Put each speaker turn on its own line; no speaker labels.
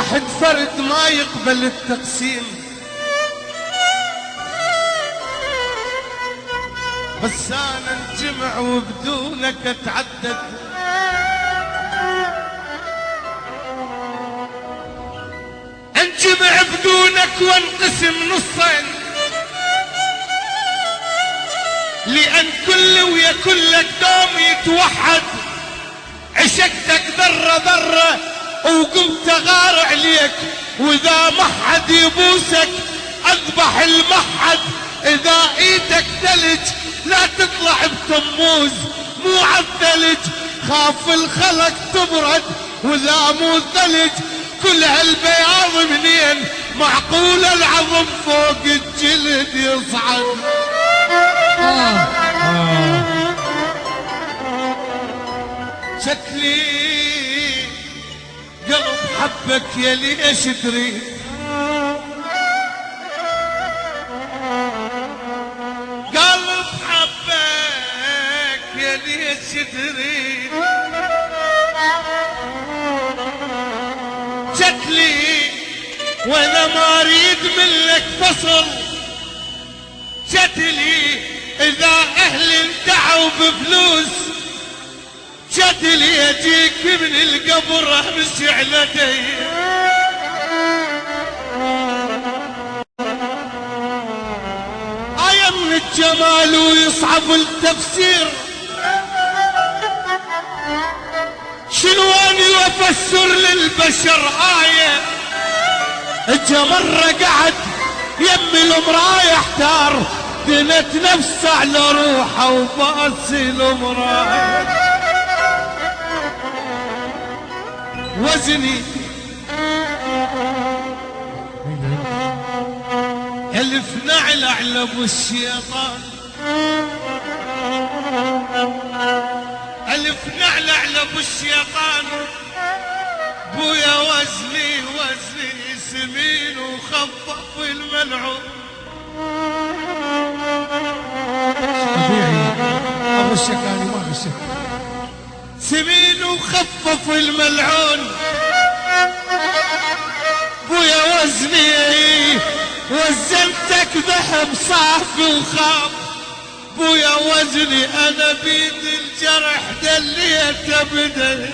الواحد فرد ما يقبل التقسيم، بس انا انجمع وبدونك اتعدد. انجمع بدونك وانقسم نصين، لان كل ويا كلك دوم يتوحد. عشقتك ذرة ذرة وقمت اغار عليك، واذا ما حد يبوسك اذبح المحد. اذا ايدك ثلج لا تطلع بتموز مو عالثلج، خاف الخلق تبرد واذا مو ثلج. كل هالبياض منين معقول العظم فوق الجلد يصعد. شكلي قلب حبك يا ليش تريد، قلب حبك يا ليش تريد. شكلي وانا ما اريد منك فصل، شكلي اذا اهلي انتعوا بفلوس، شكلي اجيك من القبر امشي على دي. آية من الجمال ويصعب التفسير، شنو اني وافسر للبشر آية. مرة قعد يمي المراية احتار، دنت نفسه على روحه وباسي المراية. وزني الف نعلة على ابو الشيطان، الف نعلة على ابو الشيطان. بويا وزني وزني سمين وخفف الملعون.
طبيعي ابو الشكاني ما في شك.
سمين وخفف الملعون. بويا وزني وزنتك ذهب صافي وخاف. بويا وزني انا بيد الجرح دليت بدل.